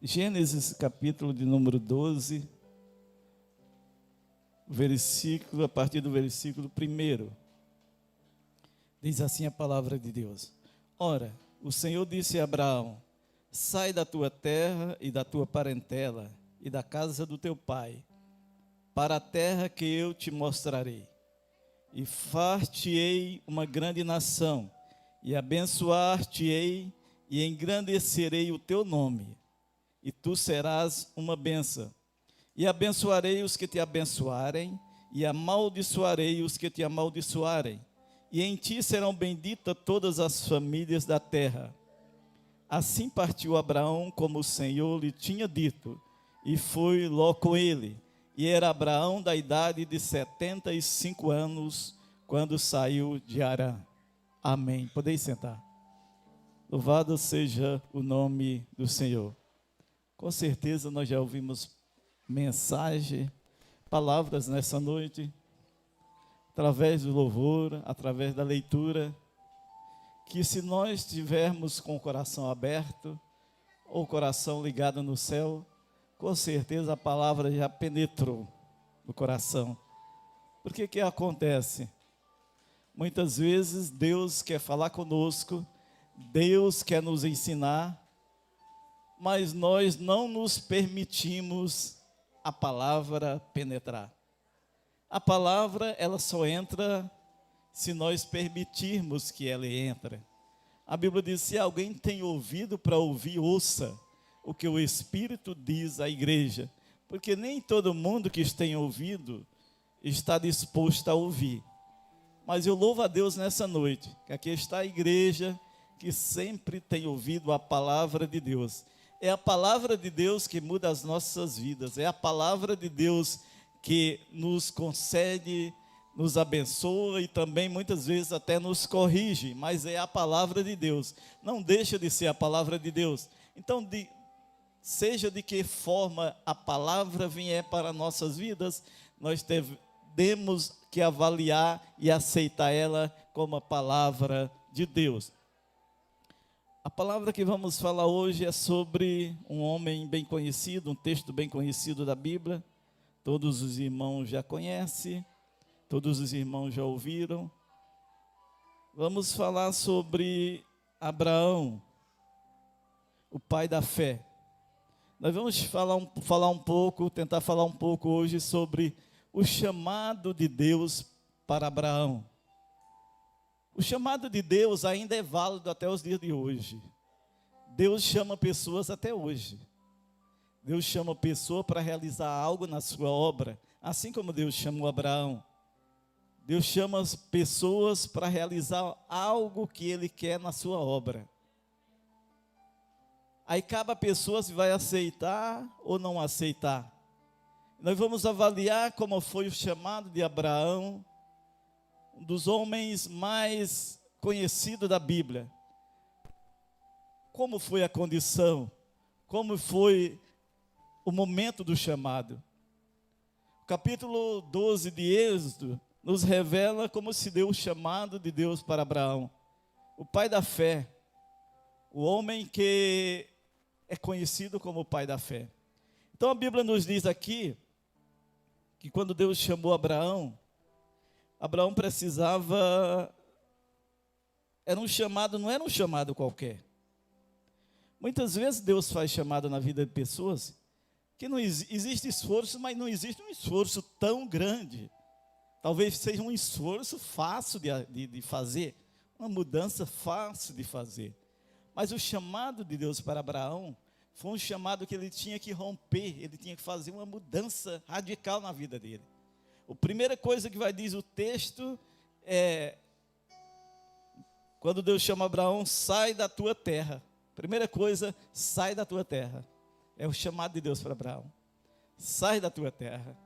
Gênesis capítulo de número 12, a partir do versículo 1. Diz assim a palavra de Deus: Ora, o Senhor disse a Abraão: sai da tua terra e da tua parentela e da casa do teu pai, para a terra que eu te mostrarei. E far-te-ei uma grande nação, e abençoar-te-ei, e engrandecerei o teu nome, e tu serás uma bênção. E abençoarei os que te abençoarem, e amaldiçoarei os que te amaldiçoarem, e em ti serão benditas todas as famílias da terra. Assim partiu Abraão como o Senhor lhe tinha dito, e foi Ló com ele. E era Abraão da idade de 75 anos, quando saiu de Harã. Amém. Podeis sentar. Louvado seja o nome do Senhor. Com certeza nós já ouvimos mensagem, palavras nessa noite, através do louvor, através da leitura, que se nós tivermos com o coração aberto, ou o coração ligado no céu, com certeza a palavra já penetrou no coração. Porque que acontece? Muitas vezes Deus quer falar conosco, Deus quer nos ensinar, mas nós não nos permitimos a palavra penetrar. A palavra, ela só entra se nós permitirmos que ela entre. A Bíblia diz: se alguém tem ouvido para ouvir, ouça o que o Espírito diz à igreja, porque nem todo mundo que tem ouvido está disposto a ouvir. Mas eu louvo a Deus nessa noite, que aqui está a igreja que sempre tem ouvido a palavra de Deus. É a palavra de Deus que muda as nossas vidas, é a palavra de Deus que nos concede, nos abençoa e também muitas vezes até nos corrige, mas é a palavra de Deus, não deixa de ser a palavra de Deus. Então, seja de que forma a palavra vier para nossas vidas, nós temos que avaliar e aceitar ela como a palavra de Deus. A palavra que vamos falar hoje é sobre um homem bem conhecido, um texto bem conhecido da Bíblia. Todos os irmãos já conhecem, todos os irmãos já ouviram. Vamos falar sobre Abraão, o pai da fé. Nós vamos tentar falar um pouco hoje sobre o chamado de Deus para Abraão. O chamado de Deus ainda é válido até os dias de hoje. Deus chama pessoas até hoje. Deus chama pessoa para realizar algo na sua obra, assim como Deus chamou Abraão. Deus chama as pessoas para realizar algo que Ele quer na sua obra. Aí cabe a pessoa se vai aceitar ou não aceitar. Nós vamos avaliar como foi o chamado de Abraão, um dos homens mais conhecidos da Bíblia. Como foi a condição, como foi o momento do chamado. O capítulo 12 de Êxodo nos revela como se deu o chamado de Deus para Abraão, o pai da fé, o homem que é conhecido como o pai da fé. Então a Bíblia nos diz aqui que quando Deus chamou Abraão precisava, não era um chamado qualquer. Muitas vezes Deus faz chamado na vida de pessoas que não existe esforço, mas não existe um esforço tão grande. Talvez seja um esforço fácil de fazer, uma mudança fácil de fazer. Mas o chamado de Deus para Abraão foi um chamado que ele tinha que romper, ele tinha que fazer uma mudança radical na vida dele. A primeira coisa que vai dizer o texto é, quando Deus chama Abraão: sai da tua terra. Primeira coisa, sai da tua terra. É o chamado de Deus para Abraão. Sai da tua terra.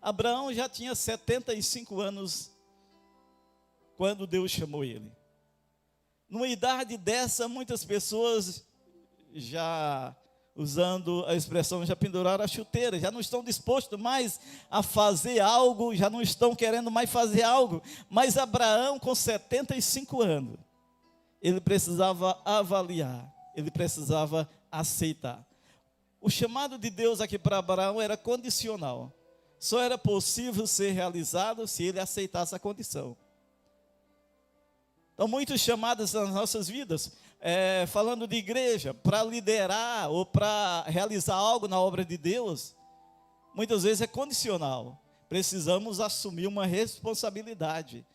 Abraão já tinha 75 anos quando Deus chamou ele. Numa idade dessa, muitas pessoas já, usando a expressão, já penduraram a chuteira, já não estão dispostos mais a fazer algo, já não estão querendo mais fazer algo. Mas Abraão, com 75 anos, ele precisava avaliar, ele precisava aceitar. O chamado de Deus aqui para Abraão era condicional. Só era possível ser realizado se ele aceitasse a condição. Então, muitos chamados nas nossas vidas, falando de igreja, para liderar ou para realizar algo na obra de Deus, muitas vezes é condicional. Precisamos assumir uma responsabilidade.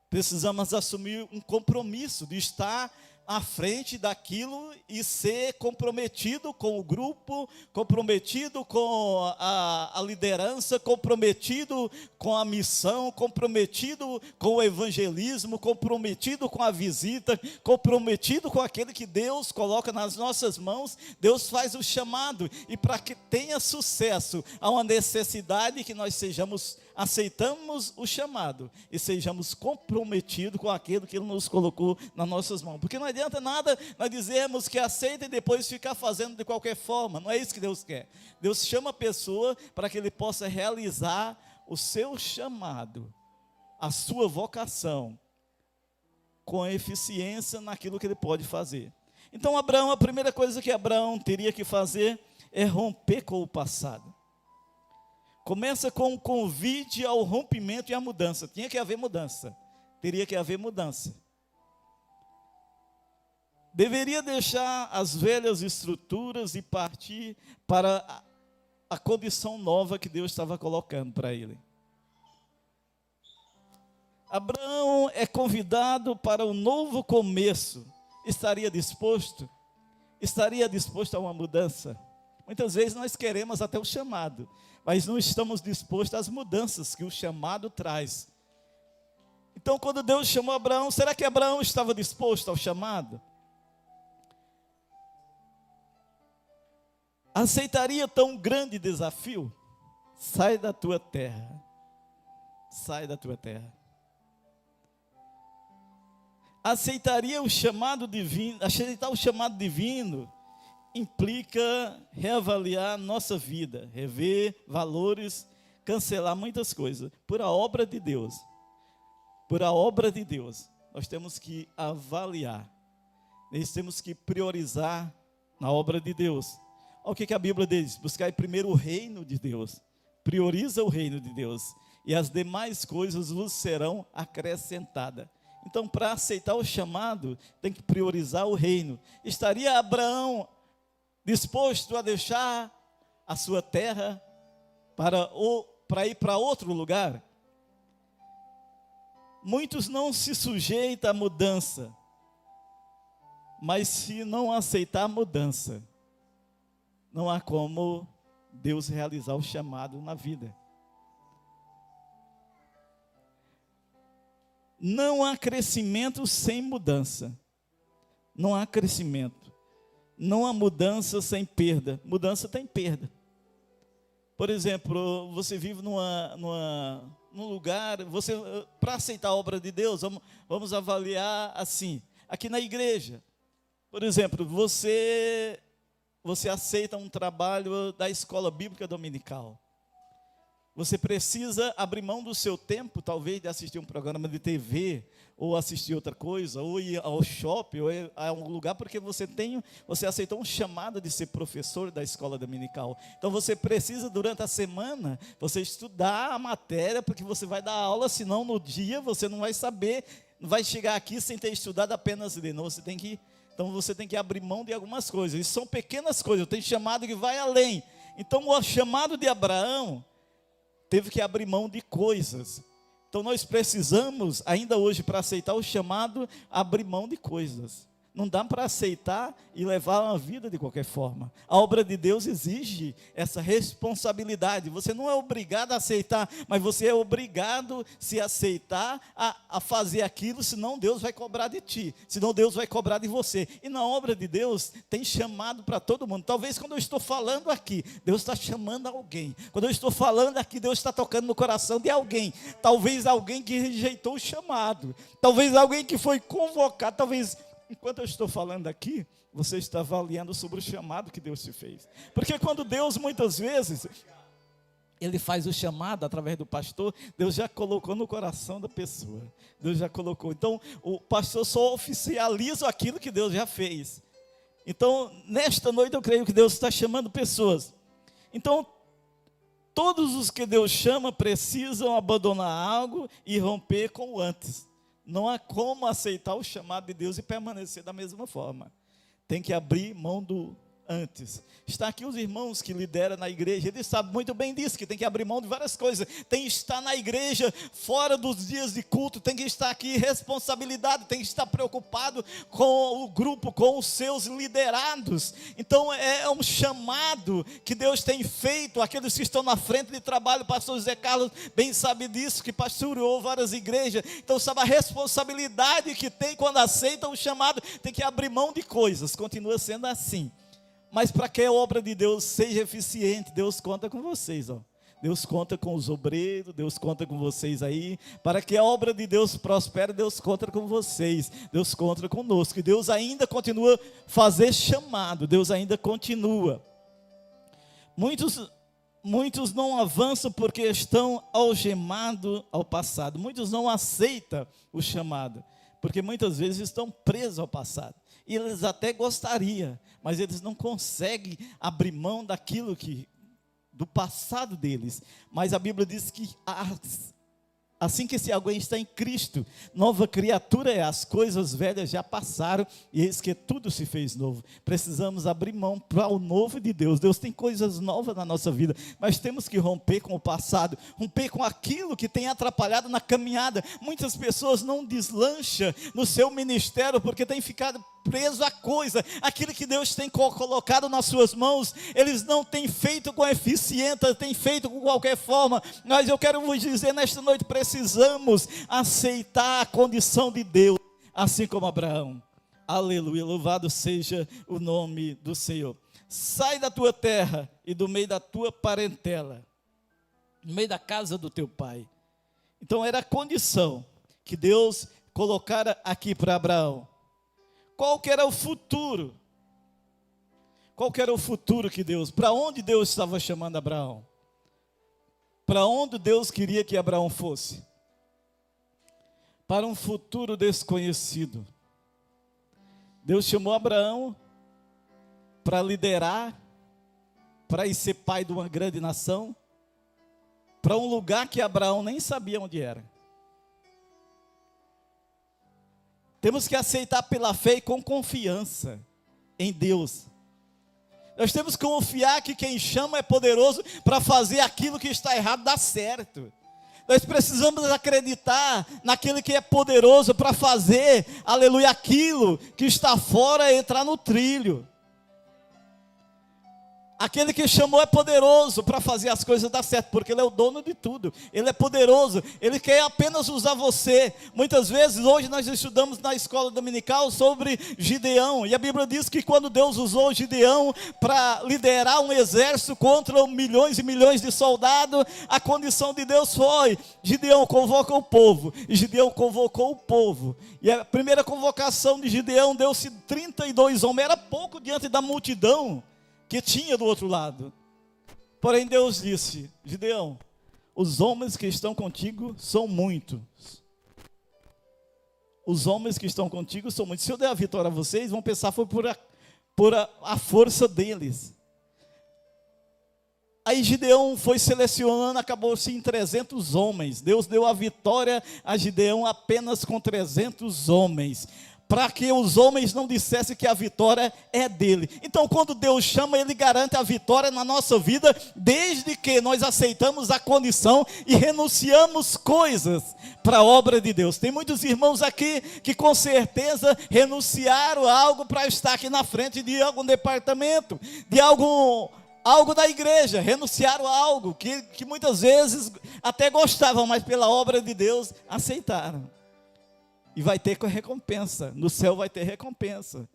Precisamos assumir um compromisso de estar à frente daquilo e ser comprometido com o grupo, comprometido com a liderança, comprometido com a missão, comprometido com o evangelismo, comprometido com a visita, comprometido com aquele que Deus coloca nas nossas mãos. Deus faz o chamado, e para que tenha sucesso, há uma necessidade que nós aceitamos o chamado e sejamos comprometidos com aquilo que Ele nos colocou nas nossas mãos. Porque não adianta nada nós dizermos que aceita e depois ficar fazendo de qualquer forma. Não é isso que Deus quer. Deus chama a pessoa para que ele possa realizar o seu chamado, a sua vocação, com eficiência naquilo que ele pode fazer. Então Abraão, a primeira coisa que Abraão teria que fazer é romper com o passado. Começa com um convite ao rompimento e à mudança. Tinha que haver mudança. Teria que haver mudança. Deveria deixar as velhas estruturas e partir para a condição nova que Deus estava colocando para ele. Abraão é convidado para um novo começo. Estaria disposto? Estaria disposto a uma mudança? Muitas vezes nós queremos até o chamado, mas não estamos dispostos às mudanças que o chamado traz. Então, quando Deus chamou Abraão, será que Abraão estava disposto ao chamado? Aceitaria tão grande desafio? Sai da tua terra. Sai da tua terra. Aceitaria o chamado divino? Aceitar o chamado divino implica reavaliar nossa vida, rever valores, cancelar muitas coisas. Por a obra de Deus. Por a obra de Deus, nós temos que avaliar. Nós temos que priorizar na obra de Deus. Olha o que a Bíblia diz: buscar primeiro o reino de Deus. Prioriza o reino de Deus, e as demais coisas vos serão acrescentadas. Então, para aceitar o chamado, tem que priorizar o reino. Estaria Abraão disposto a deixar a sua terra para ir para outro lugar? Muitos não se sujeitam à mudança, mas se não aceitar a mudança, não há como Deus realizar o chamado na vida. Não há crescimento sem mudança. Não há crescimento. Não há mudança sem perda. Mudança tem perda. Por exemplo, você vive num lugar, para aceitar a obra de Deus, vamos avaliar assim. Aqui na igreja, por exemplo, você aceita um trabalho da escola bíblica dominical. Você precisa abrir mão do seu tempo, talvez, de assistir um programa de TV, ou assistir outra coisa, ou ir ao shopping, ou ir a um lugar, porque você aceitou um chamado de ser professor da escola dominical. Então você precisa, durante a semana, você estudar a matéria, porque você vai dar aula, senão no dia você não vai saber, não vai chegar aqui sem ter estudado apenas de novo. Então você tem que abrir mão de algumas coisas. Isso são pequenas coisas. Tem chamado que vai além. Então o chamado de Abraão teve que abrir mão de coisas. Então nós precisamos, ainda hoje, para aceitar o chamado, abrir mão de coisas. Não dá para aceitar e levar uma vida de qualquer forma. A obra de Deus exige essa responsabilidade. Você não é obrigado a aceitar, mas você é obrigado, se aceitar, a fazer aquilo, senão Deus vai cobrar de ti, senão Deus vai cobrar de você. E na obra de Deus tem chamado para todo mundo. Talvez quando eu estou falando aqui, Deus está chamando alguém. Quando eu estou falando aqui, Deus está tocando no coração de alguém. Talvez alguém que rejeitou o chamado. Talvez alguém que foi convocado. Talvez, enquanto eu estou falando aqui, você está avaliando sobre o chamado que Deus te fez. Porque quando Deus, muitas vezes, Ele faz o chamado através do pastor, Deus já colocou no coração da pessoa. Deus já colocou. Então, o pastor só oficializa aquilo que Deus já fez. Então, nesta noite eu creio que Deus está chamando pessoas. Então, todos os que Deus chama precisam abandonar algo e romper com o antes. Não há como aceitar o chamado de Deus e permanecer da mesma forma. Tem que abrir mão do antes. Está aqui os irmãos que lideram na igreja, eles sabem muito bem disso, que tem que abrir mão de várias coisas, tem que estar na igreja, fora dos dias de culto, tem que estar aqui responsabilidade, tem que estar preocupado com o grupo, com os seus liderados. Então é um chamado que Deus tem feito, aqueles que estão na frente de trabalho, o pastor José Carlos bem sabe disso, que pastoreou várias igrejas, então sabe a responsabilidade que tem quando aceita o chamado, tem que abrir mão de coisas, continua sendo assim. Mas para que a obra de Deus seja eficiente, Deus conta com vocês, ó. Deus conta com os obreiros, Deus conta com vocês aí. Para que a obra de Deus prospere, Deus conta com vocês, Deus conta conosco. E Deus ainda continua a fazer chamado, Deus ainda continua. Muitos não avançam porque estão algemados ao passado. Muitos não aceitam o chamado, porque muitas vezes estão presos ao passado. E eles até gostariam, mas eles não conseguem abrir mão daquilo do passado deles. Mas a Bíblia diz que assim que se alguém está em Cristo, nova criatura é, as coisas velhas já passaram, e eis que tudo se fez novo. Precisamos abrir mão para o novo de Deus. Deus tem coisas novas na nossa vida, mas temos que romper com o passado, romper com aquilo que tem atrapalhado na caminhada. Muitas pessoas não deslancham no seu ministério, porque têm ficado preso a coisa, aquilo que Deus tem colocado nas suas mãos, eles não têm feito com eficiência, têm feito com qualquer forma. Mas eu quero vos dizer nesta noite, precisamos aceitar a condição de Deus, assim como Abraão. Aleluia, louvado seja o nome do Senhor. Sai da tua terra e do meio da tua parentela, no meio da casa do teu pai. Então era a condição que Deus colocara aqui para Abraão. Qual que era o futuro? Qual que era o futuro que Deus, para onde Deus estava chamando Abraão? Para onde Deus queria que Abraão fosse? Para um futuro desconhecido. Deus chamou Abraão para liderar, para ir ser pai de uma grande nação, para um lugar que Abraão nem sabia onde era. Temos que aceitar pela fé e com confiança em Deus. Nós temos que confiar que quem chama é poderoso para fazer aquilo que está errado dar certo. Nós precisamos acreditar naquele que é poderoso para fazer, aleluia, aquilo que está fora entrar no trilho. Aquele que chamou é poderoso para fazer as coisas dar certo, porque Ele é o dono de tudo, Ele é poderoso, Ele quer apenas usar você. Muitas vezes, hoje nós estudamos na escola dominical sobre Gideão, e a Bíblia diz que quando Deus usou Gideão para liderar um exército contra milhões e milhões de soldados, a condição de Deus foi: Gideão, convoca o povo. E Gideão convocou o povo, e a primeira convocação de Gideão deu-se 32 homens, era pouco diante da multidão que tinha do outro lado. Porém Deus disse: Gideão, os homens que estão contigo são muitos. Os homens que estão contigo são muitos. Se eu der a vitória a vocês, vão pensar que foi por a força deles. Aí Gideão foi selecionando, acabou-se em 300 homens. Deus deu a vitória a Gideão apenas com 300 homens, para que os homens não dissessem que a vitória é dele. Então, quando Deus chama, Ele garante a vitória na nossa vida, desde que nós aceitamos a condição e renunciamos coisas para a obra de Deus. Tem muitos irmãos aqui que com certeza renunciaram a algo para estar aqui na frente de algum departamento, de algo da igreja, renunciaram a algo que muitas vezes até gostavam, mas pela obra de Deus aceitaram. E vai ter recompensa, no céu vai ter recompensa,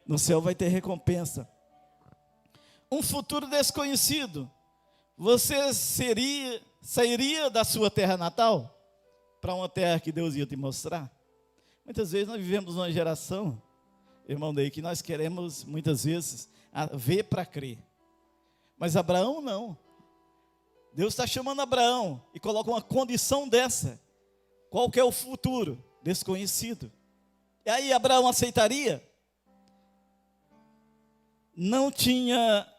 no céu vai ter recompensa. Um futuro desconhecido, você sairia da sua terra natal, para uma terra que Deus ia te mostrar? Muitas vezes nós vivemos uma geração, irmão Ney, que nós queremos muitas vezes ver para crer, mas Abraão não. Deus está chamando Abraão e coloca uma condição dessa. Qual que é o futuro? Desconhecido. E aí Abraão aceitaria? não tinha,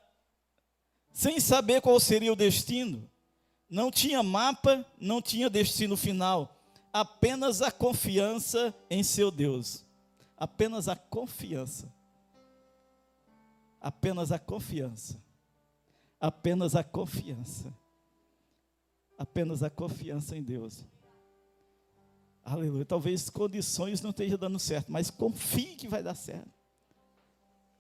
sem saber qual seria o destino, não tinha mapa, não tinha destino final, apenas a confiança em seu Deus. Apenas a confiança. Apenas a confiança. Apenas a confiança. Apenas a confiança em Deus. Aleluia. Talvez condições não estejam dando certo, mas confie que vai dar certo.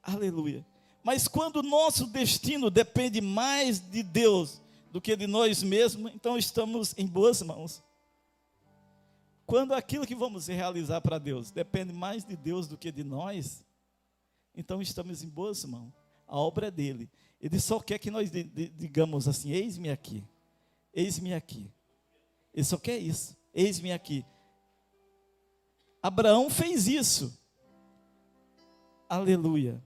Aleluia. Mas quando o nosso destino depende mais de Deus do que de nós mesmos, então estamos em boas mãos. Quando aquilo que vamos realizar para Deus depende mais de Deus do que de nós, então estamos em boas mãos. A obra é dele. Ele só quer que nós digamos assim: eis-me aqui, eis-me aqui. Ele só quer isso, eis-me aqui. Abraão fez isso. Aleluia.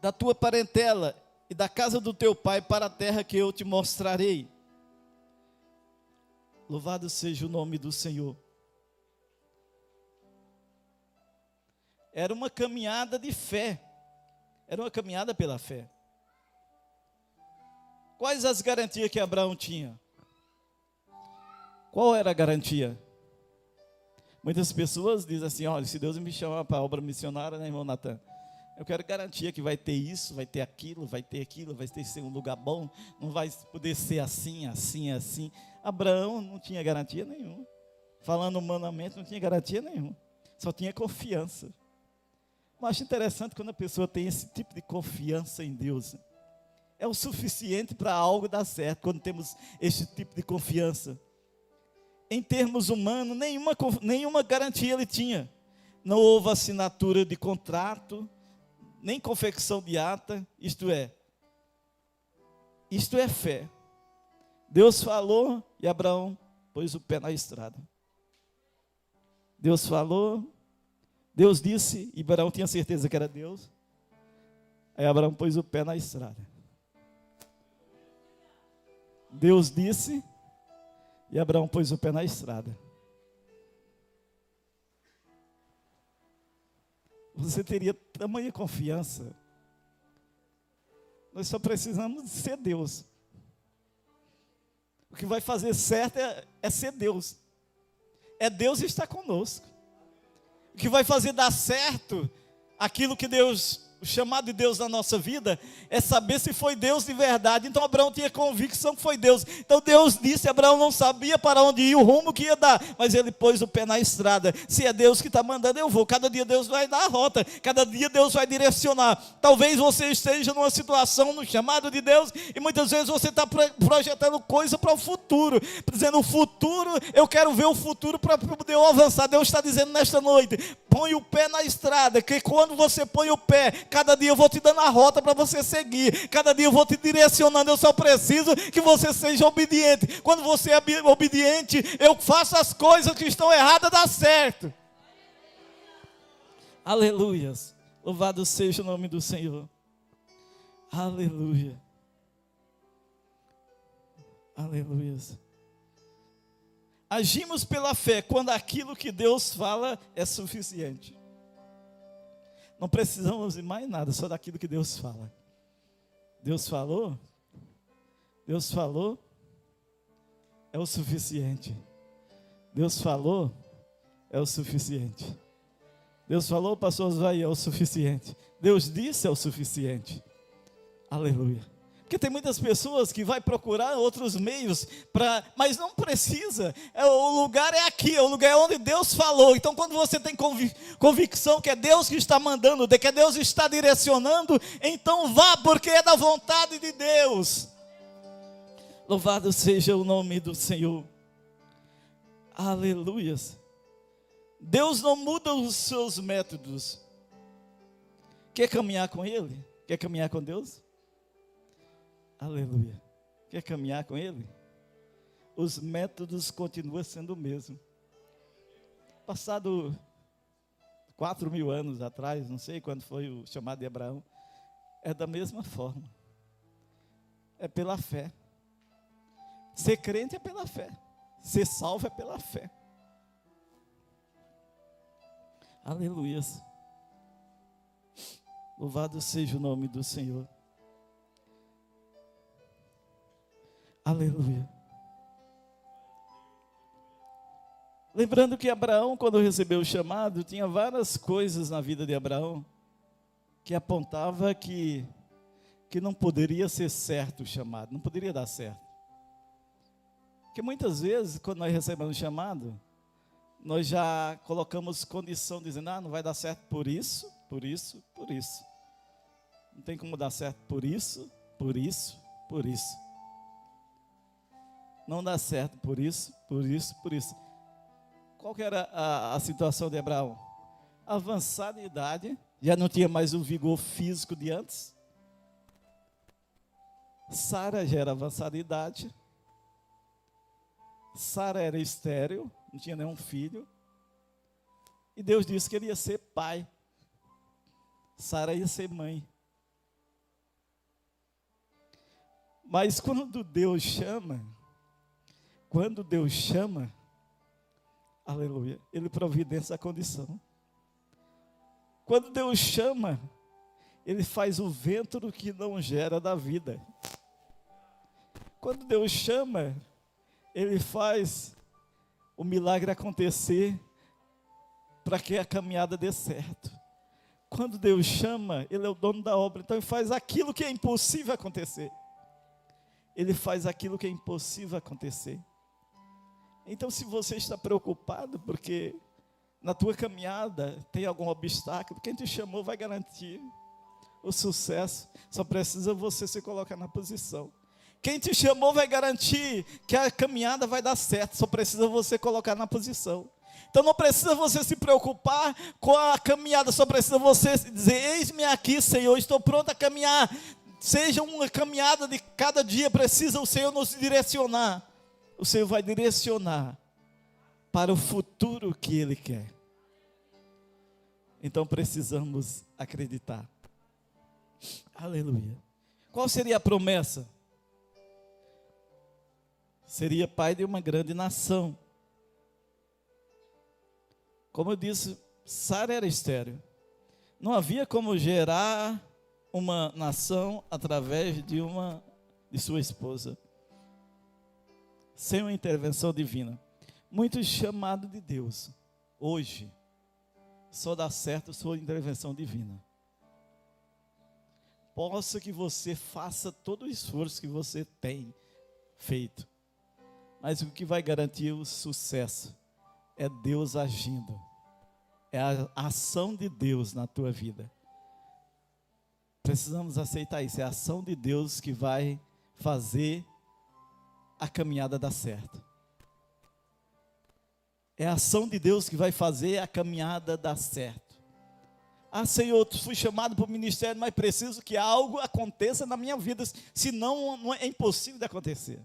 Da tua parentela e da casa do teu pai para a terra que eu te mostrarei. Louvado seja o nome do Senhor. Era uma caminhada de fé. Era uma caminhada pela fé. Quais as garantias que Abraão tinha? Qual era a garantia? Muitas pessoas dizem assim: olha, se Deus me chamar para a obra missionária, né, irmão Natan? Eu quero garantia que vai ter isso, vai ter aquilo, vai ter ser um lugar bom, não vai poder ser assim, assim, assim. Abraão não tinha garantia nenhuma. Falando humanamente, não tinha garantia nenhuma. Só tinha confiança. Eu acho interessante quando a pessoa tem esse tipo de confiança em Deus. É o suficiente para algo dar certo, quando temos esse tipo de confiança. Em termos humanos, nenhuma garantia ele tinha. Não houve assinatura de contrato, nem confecção de ata, isto é fé. Deus falou e Abraão pôs o pé na estrada. Deus falou, Deus disse, e Abraão tinha certeza que era Deus. Aí Abraão pôs o pé na estrada. Deus disse, e Abraão pôs o pé na estrada. Você teria tamanha confiança. Nós só precisamos ser Deus. O que vai fazer certo é ser Deus. É Deus estar conosco. O que vai fazer dar certo aquilo que Deus, o chamado de Deus na nossa vida, é saber se foi Deus de verdade. Então Abraão tinha convicção que foi Deus. Então Deus disse, Abraão não sabia para onde ir, o rumo que ia dar, mas ele pôs o pé na estrada. Se é Deus que está mandando, eu vou. Cada dia Deus vai dar a rota, cada dia Deus vai direcionar. Talvez você esteja numa situação, no chamado de Deus, e muitas vezes você está projetando coisa para o futuro, dizendo: o futuro, eu quero ver o futuro para poder avançar. Deus está dizendo nesta noite: põe o pé na estrada, que quando você põe o pé, cada dia eu vou te dando a rota para você seguir, cada dia eu vou te direcionando. Eu só preciso que você seja obediente. Quando você é obediente, eu faço as coisas que estão erradas dar certo. Aleluias. Louvado seja o nome do Senhor. Aleluia. Aleluias. Agimos pela fé quando aquilo que Deus fala é suficiente. Não precisamos de mais nada, só daquilo que Deus fala. Deus falou, é o suficiente. Deus falou, é o suficiente. Deus falou, pastor Oswai, é o suficiente. Deus disse, é o suficiente. Aleluia. Porque tem muitas pessoas que vai procurar outros meios, mas não precisa. O lugar é aqui, o lugar é onde Deus falou. Então quando você tem convicção que é Deus que está mandando, de que Deus está direcionando, então vá, porque é da vontade de Deus. Louvado seja o nome do Senhor. Aleluias. Deus não muda os seus métodos. Quer caminhar com Ele? Quer caminhar com Deus? Aleluia. Quer caminhar com Ele? Os métodos continuam sendo o mesmo. Passado 4.000 anos atrás, não sei quando foi o chamado de Abraão, é da mesma forma. É pela fé. Ser crente é pela fé. Ser salvo é pela fé. Aleluia. Louvado seja o nome do Senhor. Aleluia. Lembrando que Abraão, quando recebeu o chamado, tinha várias coisas na vida de Abraão que apontava que não poderia ser certo o chamado, não poderia dar certo. Porque muitas vezes, quando nós recebemos o chamado, nós já colocamos condição dizendo, não vai dar certo por isso, por isso, por isso. Não tem como dar certo por isso, por isso, por isso. Não dá certo por isso, por isso, por isso. Qual que era a situação de Abraão? Avançada em idade, já não tinha mais o vigor físico de antes. Sara já era avançada em idade. Sara era estéril, não tinha nenhum filho. E Deus disse que ele ia ser pai. Sara ia ser mãe. Mas quando Deus chama, aleluia, Ele providencia a condição. Quando Deus chama, Ele faz o ventre que não gera da vida. Quando Deus chama, Ele faz o milagre acontecer para que a caminhada dê certo. Quando Deus chama, Ele é o dono da obra, então Ele faz aquilo que é impossível acontecer. Ele faz aquilo que é impossível acontecer. Então, se você está preocupado porque na tua caminhada tem algum obstáculo, quem te chamou vai garantir o sucesso. Só precisa você se colocar na posição. Quem te chamou vai garantir que a caminhada vai dar certo. Só precisa você colocar na posição. Então não precisa você se preocupar com a caminhada. Só precisa você dizer, eis-me aqui, Senhor, estou pronto a caminhar. Seja uma caminhada de cada dia, precisa o Senhor nos direcionar. O Senhor vai direcionar para o futuro que Ele quer. Então precisamos acreditar. Aleluia. Qual seria a promessa? Seria pai de uma grande nação. Como eu disse, Sara era estéril. Não havia como gerar uma nação através de sua esposa, sem uma intervenção divina. Muitos chamados de Deus, hoje, só dá certo sua intervenção divina. Possa que você faça todo o esforço que você tem feito, mas o que vai garantir o sucesso é Deus agindo, é a ação de Deus na tua vida. Precisamos aceitar isso, é a ação de Deus que vai fazer a caminhada dar certo. É a ação de Deus que vai fazer a caminhada dar certo. Ah, Senhor, eu fui chamado para o ministério, mas preciso que algo aconteça na minha vida, senão é impossível de acontecer.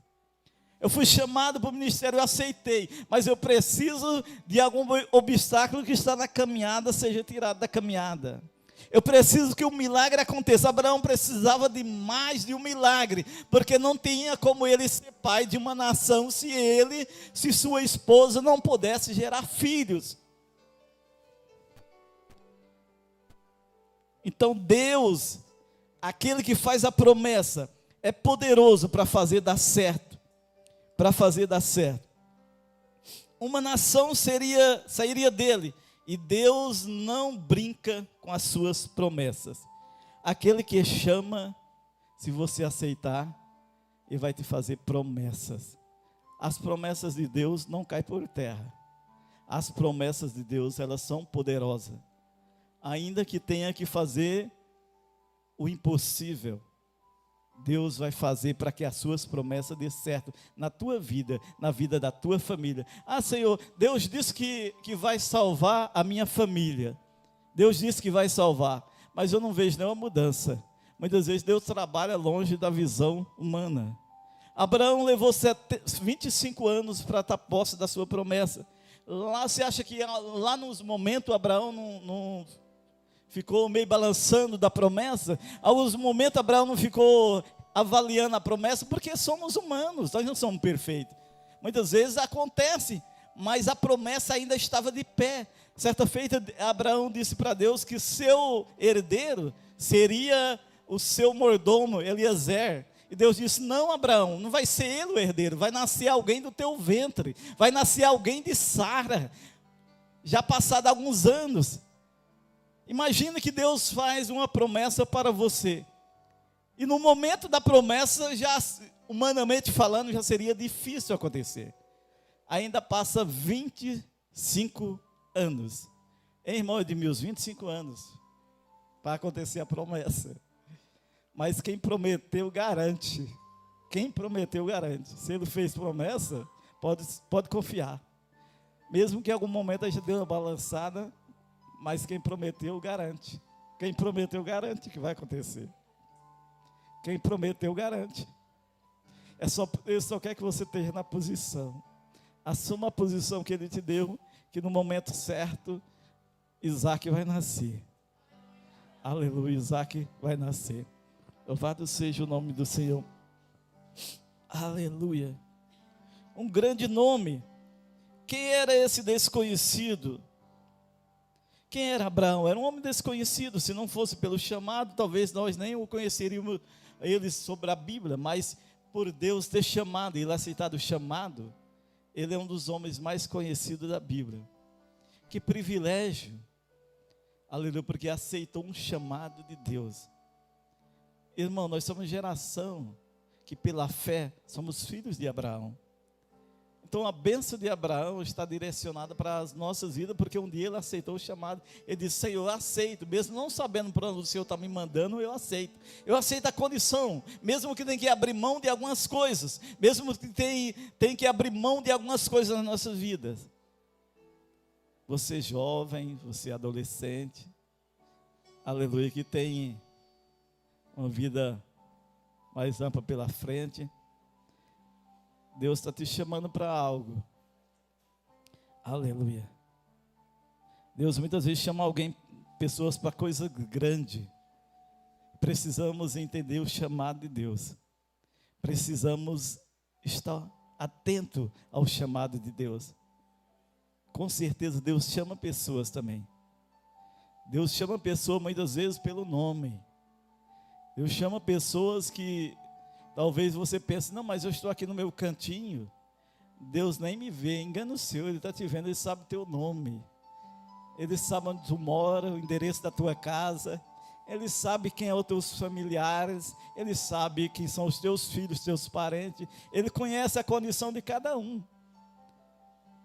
Eu fui chamado para o ministério, eu aceitei, mas eu preciso de algum obstáculo que está na caminhada, seja tirado da caminhada. Eu preciso que o milagre aconteça. Abraão precisava de mais de um milagre, porque não tinha como ele ser pai de uma nação se sua esposa não pudesse gerar filhos. Então Deus, aquele que faz a promessa, é poderoso para fazer dar certo. Para fazer dar certo. Uma nação sairia dele. E Deus não brinca com as suas promessas. Aquele que chama, se você aceitar, Ele vai te fazer promessas. As promessas de Deus não caem por terra. As promessas de Deus, elas são poderosas. Ainda que tenha que fazer o impossível, Deus vai fazer para que as suas promessas dê certo na tua vida, na vida da tua família. Ah, Senhor, Deus disse que vai salvar a minha família. Deus disse que vai salvar, mas eu não vejo nenhuma mudança. Muitas vezes Deus trabalha longe da visão humana. Abraão levou 25 anos para estar posse da sua promessa. Lá você acha que lá nos momentos Abraão não ficou meio balançando da promessa? Alguns momentos Abraão não ficou avaliando a promessa, porque somos humanos, nós não somos perfeitos. Muitas vezes acontece, mas a promessa ainda estava de pé. Certa feita, Abraão disse para Deus que seu herdeiro seria o seu mordomo, Eliezer. E Deus disse: não, Abraão, não vai ser ele o herdeiro, vai nascer alguém do teu ventre, vai nascer alguém de Sara. Já passado alguns anos, imagina que Deus faz uma promessa para você, e no momento da promessa, já humanamente falando, já seria difícil acontecer. Ainda passa 25 anos, irmão Edmilson, 25 anos, para acontecer a promessa. Mas quem prometeu garante. Quem prometeu garante. Se ele fez promessa, pode confiar. Mesmo que em algum momento a gente dê uma balançada, mas quem prometeu garante. Quem prometeu garante que vai acontecer. Quem prometeu garante. Ele só quer que você esteja na posição. Assuma a posição que ele te deu, que no momento certo, Isaac vai nascer. Aleluia, Isaac vai nascer. Louvado seja o nome do Senhor. Aleluia. Um grande nome. Quem era esse desconhecido? Quem era Abraão? Era um homem desconhecido. Se não fosse pelo chamado, talvez nós nem o conheceríamos ele sobre a Bíblia. Mas por Deus ter chamado, ele aceitado o chamado, ele é um dos homens mais conhecidos da Bíblia. Que privilégio. Aleluia, porque aceitou um chamado de Deus. Irmão, nós somos geração que pela fé somos filhos de Abraão. Então a bênção de Abraão está direcionada para as nossas vidas, porque um dia ele aceitou o chamado. Ele disse: Senhor, eu aceito, mesmo não sabendo para onde o Senhor está me mandando, eu aceito. Eu aceito a condição, mesmo que tenha que abrir mão de algumas coisas, mesmo que tenha que abrir mão de algumas coisas nas nossas vidas. Você jovem, você adolescente, aleluia, que tem uma vida mais ampla pela frente, Deus está te chamando para algo. Aleluia. Deus muitas vezes chama pessoas para coisa grande. Precisamos entender o chamado de Deus. Precisamos estar atento ao chamado de Deus. Com certeza Deus chama pessoas também. Deus chama pessoas muitas vezes pelo nome. Deus chama pessoas que talvez você pense: não, mas eu estou aqui no meu cantinho, Deus nem me vê. Engano seu, Ele está te vendo, Ele sabe o teu nome, Ele sabe onde tu mora, o endereço da tua casa, Ele sabe quem é os teus familiares, Ele sabe quem são os teus filhos, teus parentes, Ele conhece a condição de cada um.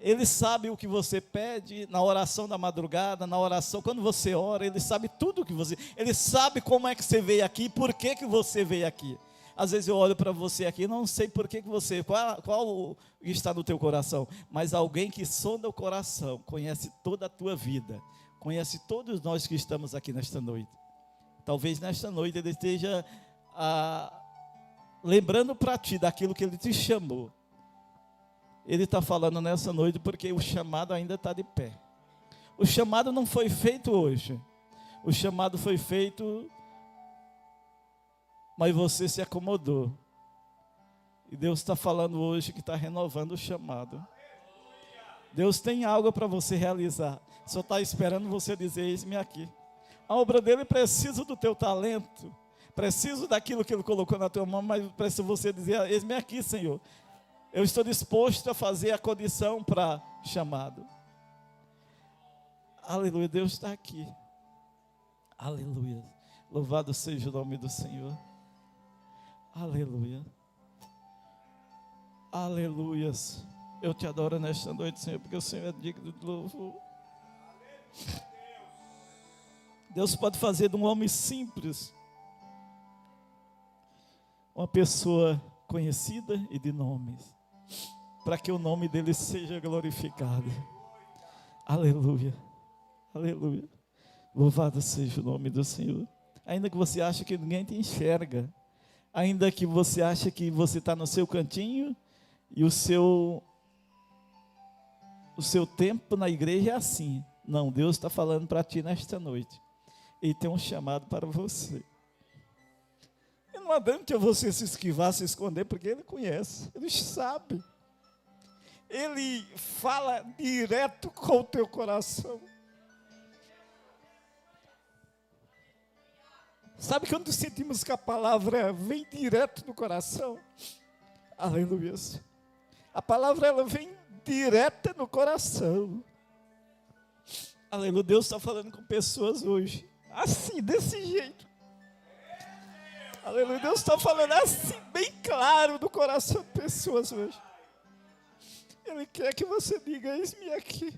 Ele sabe o que você pede na oração da madrugada, na oração, quando você ora, Ele sabe tudo o que você... Ele sabe como é que você veio aqui, por que que você veio aqui. Às vezes eu olho para você aqui, não sei por que você... Qual está no teu coração? Mas alguém que sonda o coração, conhece toda a tua vida, conhece todos nós que estamos aqui nesta noite. Talvez nesta noite Ele esteja lembrando para ti daquilo que Ele te chamou. Ele está falando nessa noite porque o chamado ainda está de pé. O chamado não foi feito hoje. O chamado foi feito, mas você se acomodou. E Deus está falando hoje que está renovando o chamado. Deus tem algo para você realizar. Só está esperando você dizer: eis-me aqui. A obra dele precisa do teu talento. Preciso daquilo que Ele colocou na tua mão, mas precisa você dizer: eis-me aqui, Senhor. Eu estou disposto a fazer a condição para chamado. Aleluia, Deus está aqui. Aleluia. Louvado seja o nome do Senhor. Aleluia. Aleluias. Eu te adoro nesta noite, Senhor, porque o Senhor é digno de louvor. Deus pode fazer de um homem simples uma pessoa conhecida e de nomes, para que o nome dele seja glorificado. Aleluia, aleluia. Louvado seja o nome do Senhor. Ainda que você ache que ninguém te enxerga, ainda que você ache que você está no seu cantinho, e o seu tempo na igreja é assim. Não, Deus está falando para ti nesta noite. Ele tem um chamado para você. E não adianta você se esquivar, se esconder, porque Ele conhece, Ele sabe. Ele fala direto com o teu coração. Sabe quando sentimos que a palavra vem direto do coração? Aleluia. A palavra, ela vem direta no coração. Aleluia. Deus está falando com pessoas hoje, assim, desse jeito. Aleluia. Deus está falando assim, bem claro do coração de pessoas hoje. Ele quer que você diga: eis-me aqui.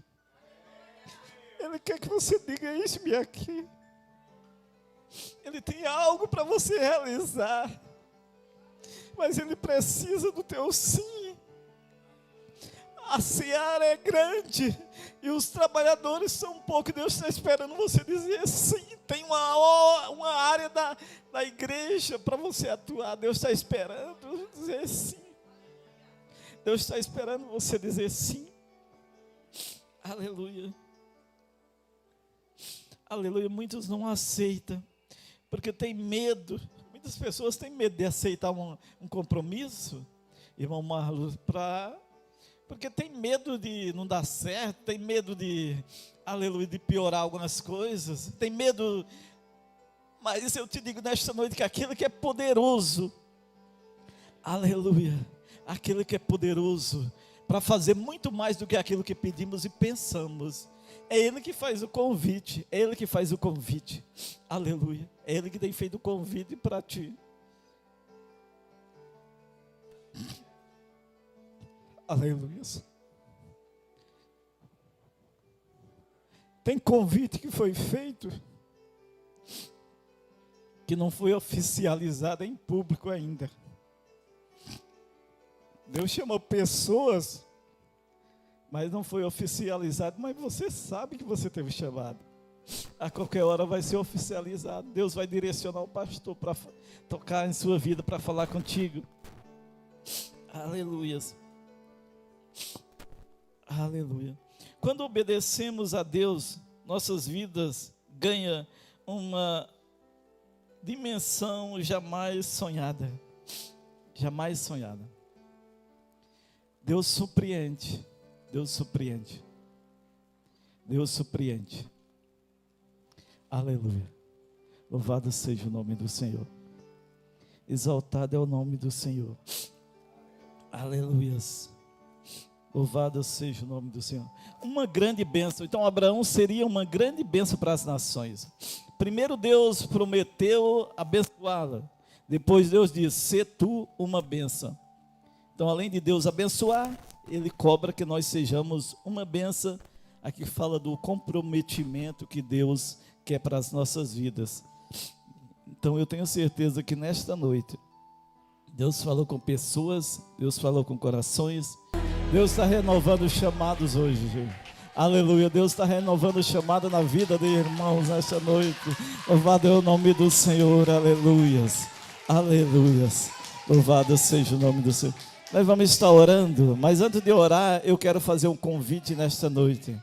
Ele quer que você diga: eis-me aqui. Ele tem algo para você realizar, mas Ele precisa do teu sim. A seara é grande e os trabalhadores são poucos. Deus está esperando você dizer sim. Tem uma área da igreja para você atuar. Deus está esperando dizer sim. Deus está esperando você dizer sim. Aleluia. Aleluia. Muitos não aceitam porque tem medo. Muitas pessoas têm medo de aceitar um compromisso, irmão Marlos, porque tem medo de não dar certo, tem medo de, aleluia, de piorar algumas coisas, tem medo. Mas eu te digo nesta noite que aquele que é poderoso, aleluia, aquele que é poderoso para fazer muito mais do que aquilo que pedimos e pensamos, é Ele que faz o convite, é Ele que faz o convite, aleluia, é Ele que tem feito o convite para ti. Aleluia. Tem convite que foi feito, que não foi oficializado em público ainda. Deus chamou pessoas, mas não foi oficializado. Mas você sabe que você teve chamado. A qualquer hora vai ser oficializado. Deus vai direcionar o pastor para tocar em sua vida, para falar contigo. Aleluia. Aleluia. Quando obedecemos a Deus, nossas vidas ganham uma dimensão jamais sonhada. Jamais sonhada. Deus surpreende. Deus surpreende. Deus surpreende. Aleluia. Louvado seja o nome do Senhor. Exaltado é o nome do Senhor. Aleluias. Louvado seja o nome do Senhor. Uma grande bênção. Então Abraão seria uma grande bênção para as nações. Primeiro Deus prometeu abençoá-la. Depois Deus disse: sê tu uma bênção. Então, além de Deus abençoar, Ele cobra que nós sejamos uma bênção. Aqui fala do comprometimento que Deus quer para as nossas vidas. Então eu tenho certeza que nesta noite Deus falou com pessoas, Deus falou com corações. Deus está renovando os chamados hoje, gente. Aleluia. Deus está renovando o chamado na vida de irmãos nesta noite. Louvado é o nome do Senhor. Aleluias. Aleluias. Louvado seja o nome do Senhor. Nós vamos estar orando, mas antes de orar, eu quero fazer um convite nesta noite.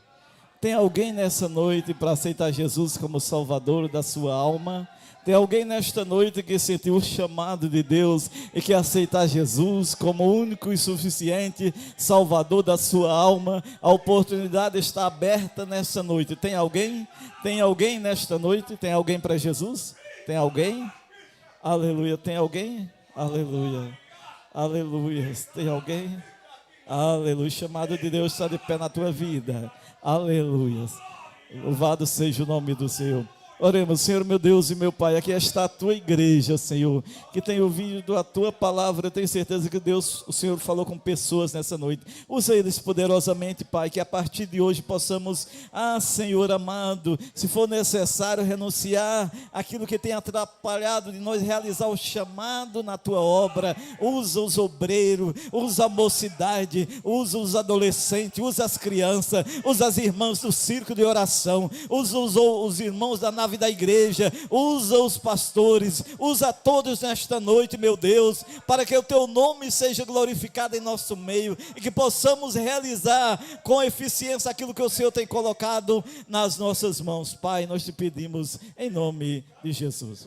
Tem alguém nessa noite para aceitar Jesus como Salvador da sua alma? Tem alguém nesta noite que sentiu o chamado de Deus e quer aceitar Jesus como único e suficiente Salvador da sua alma? A oportunidade está aberta nesta noite. Tem alguém? Tem alguém nesta noite? Tem alguém para Jesus? Tem alguém? Aleluia. Tem alguém? Aleluia. Aleluia. Tem alguém? Aleluia. O chamado de Deus está de pé na tua vida. Aleluia. Louvado seja o nome do Senhor. Oremos. Senhor meu Deus e meu Pai, aqui está a tua igreja, Senhor, que tem ouvido a tua palavra. Eu tenho certeza que Deus, o Senhor falou com pessoas nessa noite. Usa eles poderosamente, Pai, que a partir de hoje possamos, Senhor amado, se for necessário renunciar aquilo que tem atrapalhado de nós realizar o chamado na tua obra. Usa os obreiros, usa a mocidade, usa os adolescentes, usa as crianças, usa as irmãs do círculo de oração, usa os irmãos da nave da igreja, usa os pastores, usa todos nesta noite, meu Deus, para que o teu nome seja glorificado em nosso meio e que possamos realizar com eficiência aquilo que o Senhor tem colocado nas nossas mãos. Pai, nós te pedimos em nome de Jesus.